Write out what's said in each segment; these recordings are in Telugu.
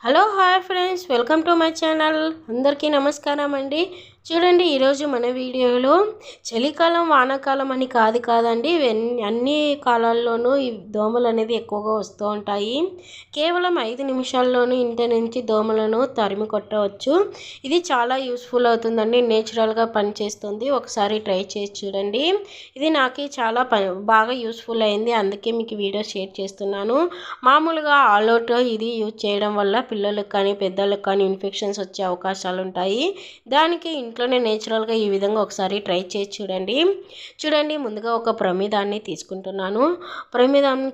Hello hi friends, welcome to my channel. అందరికీ నమస్కారం అండి. చూడండి, ఈరోజు మన వీడియోలో చలికాలం వానాకాలం అని కాదండి, అన్ని కాలాల్లోనూ ఈ దోమలు అనేది ఎక్కువగా వస్తూ ఉంటాయి. కేవలం 5 నిమిషాల్లోనూ ఇంటి నుంచి దోమలను తరిమి కొట్టవచ్చు. ఇది చాలా యూస్ఫుల్ అవుతుందండి, నేచురల్గా పనిచేస్తుంది. ఒకసారి ట్రై చేసి చూడండి. ఇది నాకు చాలా బాగా యూస్ఫుల్ అయింది, అందుకే మీకు వీడియో షేర్ చేస్తున్నాను. మామూలుగా ఆల్ అవుట్ ఇది యూజ్ చేయడం వల్ల పిల్లలకు కానీ పెద్దలకు కానీ ఇన్ఫెక్షన్స్ వచ్చే అవకాశాలు ఉంటాయి. దానికి ఇంట్లోనే నేచురల్గా ఈ విధంగా ఒకసారి ట్రై చేసి చూడండి. ముందుగా ఒక ప్రమిదాన్ని తీసుకుంటున్నాను. ప్రమిదాన్ని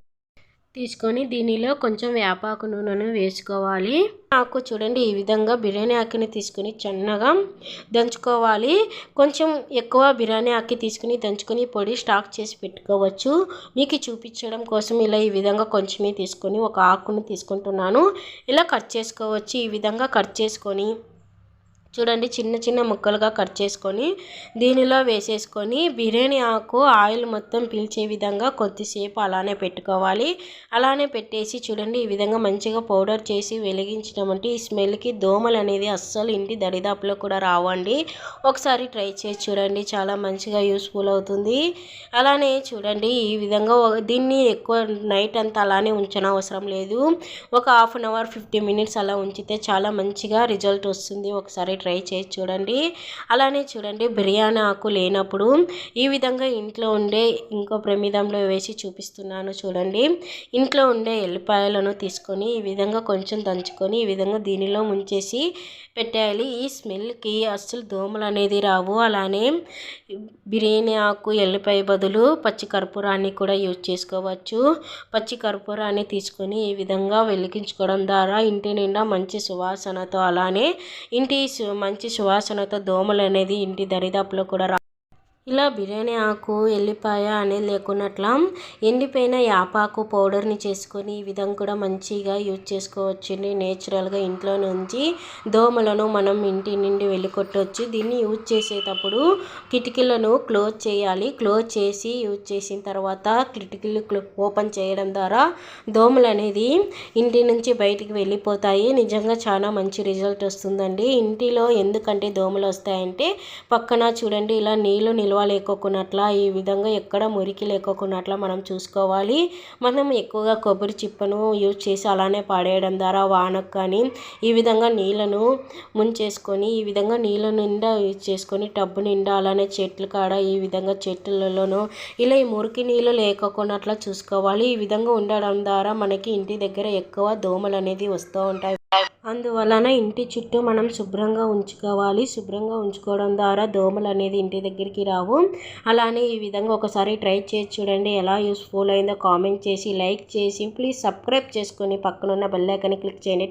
తీసుకొని దీనిలో కొంచెం వేపాకు నూనెను వేసుకోవాలి. ఆకు చూడండి, ఈ విధంగా బిర్యానీ ఆకుని తీసుకుని చిన్నగా దంచుకోవాలి. కొంచెం ఎక్కువ బిర్యానీ ఆకు తీసుకుని దంచుకొని పొడి స్టాక్ చేసి పెట్టుకోవచ్చు. మీకు చూపించడం కోసం ఇలా ఈ విధంగా కొంచెమే తీసుకొని ఒక ఆకుని తీసుకుంటున్నాను. ఇలా కట్ చేసుకోవచ్చు. ఈ విధంగా కట్ చేసుకొని చూడండి, చిన్న చిన్న ముక్కలుగా కట్ చేసుకొని దీనిలో వేసేసుకొని బిర్యానీ ఆకు ఆయిల్ మొత్తం పీల్చే విధంగా కొద్దిసేపు అలానే పెట్టుకోవాలి. అలానే పెట్టేసి చూడండి, ఈ విధంగా మంచిగా పౌడర్ చేసి వెలిగించడం ఈ స్మెల్కి దోమలు అనేది అస్సలు ఇంటి దరిదాపులో కూడా రావండి. ఒకసారి ట్రై చేసి చూడండి, చాలా మంచిగా యూస్ఫుల్ అవుతుంది. అలానే చూడండి, ఈ విధంగా దీన్ని ఎక్కువ నైట్ అంతా అలానే ఉంచనవసరం లేదు. ఒక హాఫ్ అన్ అవర్ 50 మినిట్స్ అలా ఉంచితే చాలా మంచిగా రిజల్ట్ వస్తుంది. ఒకసారి ట్రై చేసి చూడండి. అలానే చూడండి, బిర్యానీ ఆకు లేనప్పుడు ఈ విధంగా ఇంట్లో ఉండే ఇంకో ప్రమిదంలో వేసి చూపిస్తున్నాను. చూడండి, ఇంట్లో ఉండే ఎల్లిపాయలను తీసుకొని ఈ విధంగా కొంచెం దంచుకొని ఈ విధంగా దీనిలో ముంచేసి పెట్టేయాలి. ఈ స్మెల్కి అస్సలు దోమలు అనేది రావు. అలానే బిర్యానీ ఆకు ఎల్లిపాయ బదులు పచ్చి కర్పూరాన్ని కూడా యూజ్ చేసుకోవచ్చు. పచ్చి కర్పూరాన్ని తీసుకొని ఈ విధంగా వెలిగించుకోవడం ద్వారా ఇంటి నిండా మంచి సువాసనతో అలానే మంచి సువాసనతో దోమలు అనేది ఇంటి దరిదాపులో కూడా ఇలా బిర్యానీ ఆకు ఎల్లిపాయ అనేది లేకున్నట్లా ఎండిపోయిన యాపాకు పౌడర్ని చేసుకొని ఈ విధంగా కూడా మంచిగా యూజ్ చేసుకోవచ్చండి. నేచురల్గా ఇంట్లో నుంచి దోమలను మనం ఇంటి నుండి వెళ్ళికొట్టవచ్చు. దీన్ని యూజ్ చేసేటప్పుడు కిటికీలను క్లోజ్ చేయాలి. క్లోజ్ చేసి యూజ్ చేసిన తర్వాత కిటికీలు ఓపెన్ చేయడం ద్వారా దోమలు అనేది ఇంటి నుంచి బయటికి వెళ్ళిపోతాయి. నిజంగా చాలా మంచి రిజల్ట్ వస్తుందండి. ఇంటిలో ఎందుకంటే దోమలు వస్తాయంటే పక్కన చూడండి ఇలా నీళ్ళు లేకోకున్నట్లా ఈ విధంగా ఎక్కడ మురికి లేకోకున్నట్లా మనం చూసుకోవాలి. మనం ఎక్కువగా కొబ్బరి చిప్పను యూజ్ చేసి అలానే పడేయడం ద్వారా వానకు కానీ ఈ విధంగా నీళ్ళను ముంచేసుకొని ఈ విధంగా నీళ్ళ నిండా యూజ్ చేసుకొని టబ్బు నిండా అలానే చెట్లు కాడ ఈ విధంగా చెట్లలోనూ ఇలా ఈ మురికి నీళ్ళు లేకోకున్నట్లా చూసుకోవాలి. ఈ విధంగా ఉండడం ద్వారా మనకి ఇంటి దగ్గర ఎక్కువ దోమలు అనేది వస్తూ ఉంటాయి. అందువలన ఇంటి చుట్టూ మనం శుభ్రంగా ఉంచుకోవాలి. శుభ్రంగా ఉంచుకోవడం ద్వారా దోమలు అనేది ఇంటి దగ్గరికి రావు. అలానే ఈ విధంగా ఒకసారి ట్రై చేసి చూడండి. ఎలా యూస్ఫుల్ అయిందో కామెంట్ చేసి లైక్ చేసి ప్లీజ్ సబ్స్క్రైబ్ చేసుకొని పక్కనున్న బెల్ ఐకాన్ని క్లిక్ చేయండి.